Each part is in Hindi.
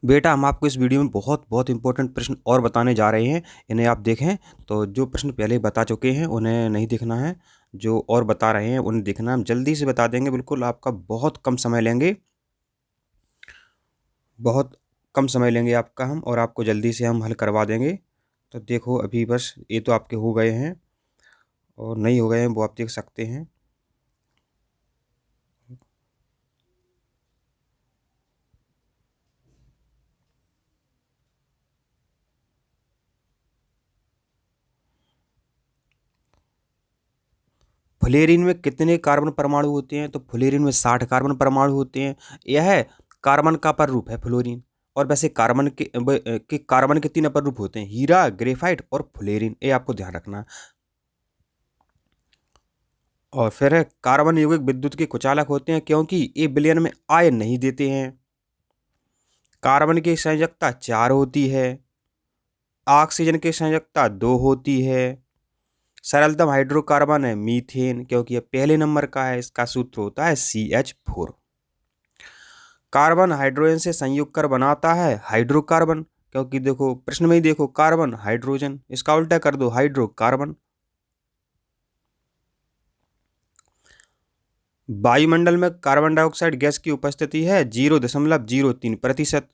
बेटा हम आपको इस वीडियो में बहुत बहुत इंपॉर्टेंट प्रश्न और बताने जा रहे हैं। इन्हें आप देखें तो जो प्रश्न पहले बता चुके हैं उन्हें नहीं देखना है, जो और बता रहे हैं उन्हें देखना है। हम जल्दी से बता देंगे, बिल्कुल आपका बहुत कम समय लेंगे, बहुत कम समय लेंगे आपका हम, और आपको जल्दी से हम हल करवा देंगे। तो देखो अभी बस ये तो आपके हो गए हैं और नहीं हो गए हैं वो आप देख सकते हैं। फ्लोरीन में कितने कार्बन परमाणु होते हैं? तो फ्लोरीन में 60 कार्बन परमाणु होते हैं। यह कार्बन का अपर रूप है फ्लोरीन। और वैसे कार्बन के 3 अपर रूप होते हैं, हीरा, ग्रेफाइट और फ्लोरीन। ये आपको ध्यान रखना है। और फिर है कार्बन यौगिक विद्युत के कुचालक होते हैं क्योंकि ये विलयन में आयन नहीं देते हैं। कार्बन की संयोजकता 4 होती है। ऑक्सीजन की संयोजकता 2 होती है। सरलतम हाइड्रोकार्बन है मीथेन, क्योंकि यह पहले नंबर का है। इसका सूत्र होता है CH4। कार्बन हाइड्रोजन से संयुक्त कर बनाता है हाइड्रोकार्बन, क्योंकि देखो प्रश्न में ही देखो कार्बन हाइड्रोजन, इसका उल्टा कर दो हाइड्रोकार्बन। वायुमंडल में कार्बन डाइऑक्साइड गैस की उपस्थिति है 0.03%।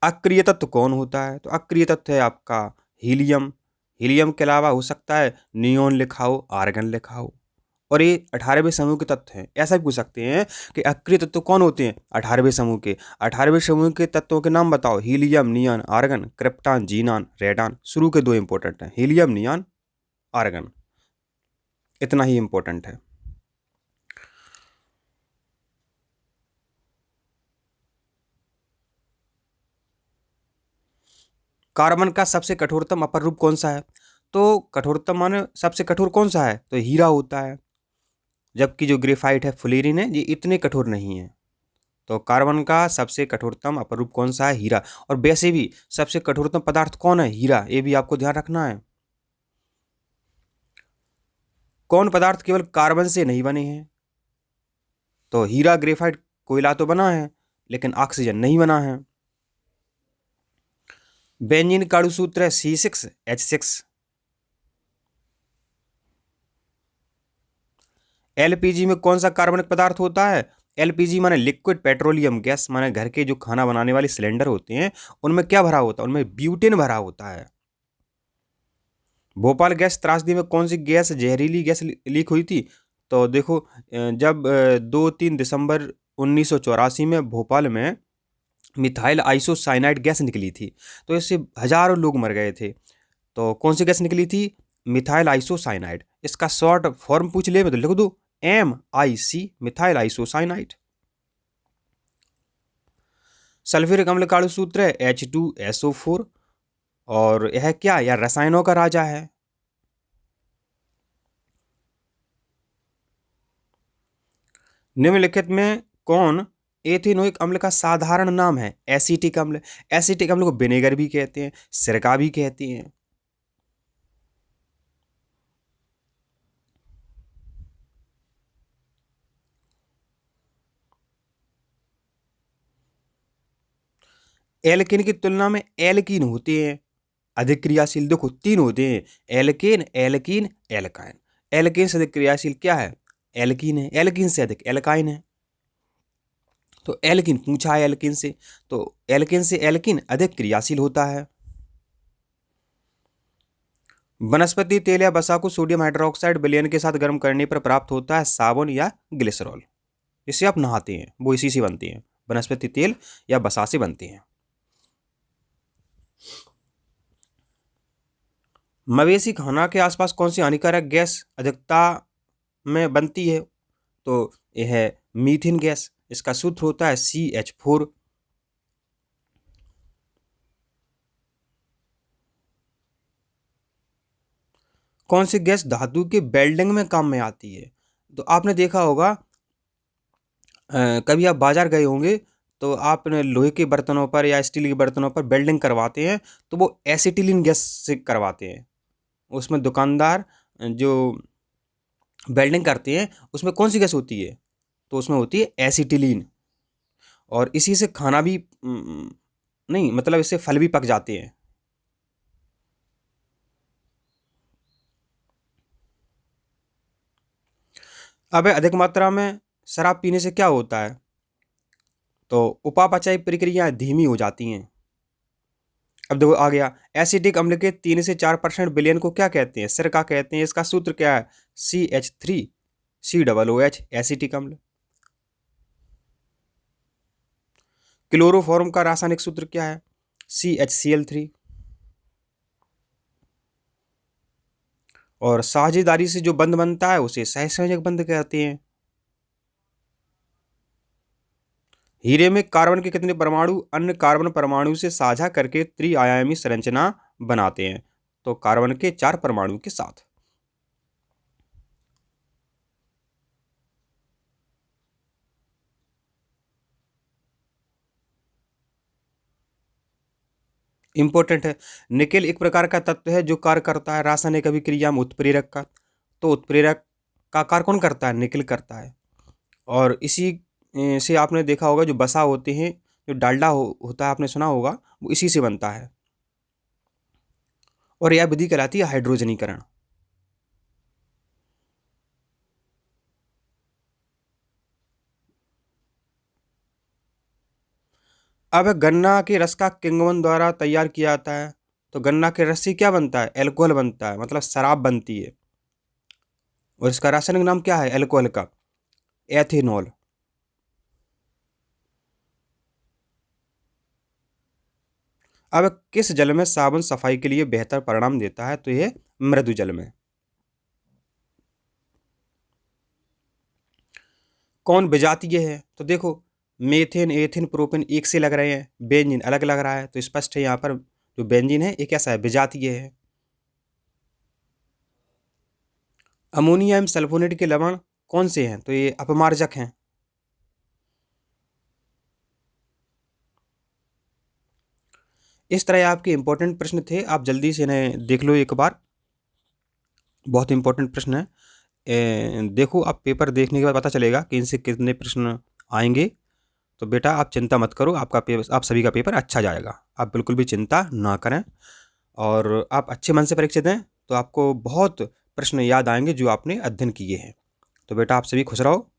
अक्रिय तत्व कौन होता है? तो अक्रिय तत्व है आपका हीलियम। हीलियम के अलावा हो सकता है नियोन लिखा हो, आर्गन लिखा हो। और ये 18वें समूह के तत्व हैं। ऐसा भी पूछ सकते हैं कि अक्रिय तत्व कौन होते हैं? 18वें समूह के। 18वें समूह के तत्वों के नाम बताओ। Helium, neon, argon, krypton, xenon, radon. शुरू के 2 इंपॉर्टेंट हैं, हीलियम, नियॉन, आर्गन। इतना ही इंपॉर्टेंट है। कार्बन का सबसे कठोरतम अपर रूप कौन सा है? तो कठोरतम माने सबसे कठोर कौन सा है? तो हीरा होता है। जबकि जो ग्रेफाइट है, फ्लोरीन है, ये इतने कठोर नहीं है। तो कार्बन का सबसे कठोरतम अपरूप कौन सा है? हीरा। और वैसे भी सबसे कठोरतम पदार्थ कौन है? हीरा। ये भी आपको ध्यान रखना है। कौन पदार्थ केवल कार्बन से नहीं बने हैं? तो हीरा, ग्रेफाइट, कोयला तो बना है, लेकिन ऑक्सीजन नहीं बना है। बेंजीन का अणुसूत्र है C6H6। एलपीजी में कौन सा कार्बनिक पदार्थ होता है? एलपीजी माने लिक्विड पेट्रोलियम गैस, माने घर के जो खाना बनाने वाले सिलेंडर होते हैं उनमें क्या भरा होता है? उनमें ब्यूटेन भरा होता है। भोपाल गैस त्रासदी में कौन सी गैस, जहरीली गैस लीक हुई थी? तो देखो जब 2-3 दिसंबर 1984 में भोपाल में मिथाइल आइसोसाइनाइड गैस निकली थी, तो इससे हजारों लोग मर गए थे। तो कौन सी गैस निकली थी? Methyl isocyanide. इसका शॉर्ट फॉर्म पूछ ले तो लिख दो MIC, मिथाइल आइसोसाइनाइड। सल्फ्यूरिक अम्ल का सूत्र है H2SO4। और यह क्या, यह रसायनों का राजा है। निम्नलिखित में कौन एथेनोइक अम्ल का साधारण नाम है? एसिटिक अम्ल। एसिटिक अम्ल को विनेगर भी कहते हैं, सिरका भी कहते हैं। एल्किन की तुलना में एल्कीन होते हैं अधिक क्रियाशील। देखो 3 होते हैं, एल्केन, एल्कीन, एल्काइन। एल्केन से अधिक क्रियाशील क्या है? एल्कीन है। एल्कीन से अधिक एल्काइन है। तो एल्कीन पूछा है एल्कीन से, तो एल्कीन से एल्कीन अधिक क्रियाशील होता है। वनस्पति तेल या वसा को सोडियम हाइड्रोक्साइड विलयन के साथ गर्म करने पर प्राप्त होता है साबुन या ग्लिसरॉल। इससे आप नहाते हैं, वो इसी से बनती हैं। वनस्पति तेल या वसा से बनती हैं। मवेशी खाना के आसपास कौन सी हानिकारक गैस अधिकता में बनती है? तो यह है मीथेन गैस। इसका सूत्र होता है CH4। कौन सी गैस धातु के वेल्डिंग में काम में आती है? तो आपने देखा होगा कभी आप बाजार गए होंगे तो आपने लोहे के बर्तनों पर या स्टील के बर्तनों पर वेल्डिंग करवाते हैं, तो वो एसिटिलीन गैस से करवाते हैं। उसमें दुकानदार जो वेल्डिंग करते हैं उसमें कौन सी गैस होती है? तो उसमें होती है एसिटिलीन। और इसी से खाना भी नहीं, मतलब इससे फल भी पक जाते हैं। अब अधिक मात्रा में शराब पीने से क्या होता है, तो उपापचय प्रक्रियाएं धीमी हो जाती हैं। अब देखो आ गया, एसिटिक अम्ल के 3 से 4% विलयन को क्या कहते हैं, सिरका कहते हैं। इसका सूत्र क्या है, CH3COOH, एसिटिक अम्ल। क्लोरोफॉर्म का रासायनिक सूत्र क्या है, CHCl3। और साझेदारी से जो बंध बनता है उसे सहसंयोजक बंध कहते हैं। हीरे में कार्बन के कितने परमाणु अन्य कार्बन परमाणु से साझा करके त्रिआयामी संरचना बनाते हैं, तो कार्बन के 4 परमाणु के साथ। इंपॉर्टेंट है, निकेल एक प्रकार का तत्व है जो कार्य करता है रासायनिक अभिक्रिया में उत्प्रेरक का। तो उत्प्रेरक का कार्य कौन करता है, निकेल करता है। और इसी से आपने देखा होगा जो बसा होते हैं, जो डालडा होता है, आपने सुना होगा, वो इसी से बनता है। और यह विधि कहलाती है हाइड्रोजनीकरण। अब गन्ना के रस का किण्वन द्वारा तैयार किया जाता है, तो गन्ना के रस से क्या बनता है, एल्कोहल बनता है, मतलब शराब बनती है। और इसका रासायनिक नाम क्या है एल्कोहल का, एथेनॉल। अब किस जल में साबुन सफाई के लिए बेहतर परिणाम देता है, तो यह मृदु जल में। कौन विजातीय है, तो देखो मेथेन एथेन प्रोपेन एक से लग रहे हैं, बेंजीन अलग लग रहा है, तो स्पष्ट है यहाँ पर जो बेंजीन है ये कैसा है, विजातीय है। अमोनिया एवं सल्फोनेट के लवण कौन से हैं, तो ये अपमार्जक हैं। इस तरह आपके इंपॉर्टेंट प्रश्न थे, आप जल्दी से इन्हें देख लो एक बार, बहुत इंपॉर्टेंट प्रश्न है। देखो आप पेपर देखने के बाद पता चलेगा कि इनसे कितने प्रश्न आएंगे। तो बेटा आप चिंता मत करो, आपका पेपर, आप सभी का पेपर अच्छा जाएगा, आप बिल्कुल भी चिंता ना करें। और आप अच्छे मन से परीक्षा दें तो आपको बहुत प्रश्न याद आएंगे जो आपने अध्ययन किए हैं। तो बेटा आप सभी खुश रहो।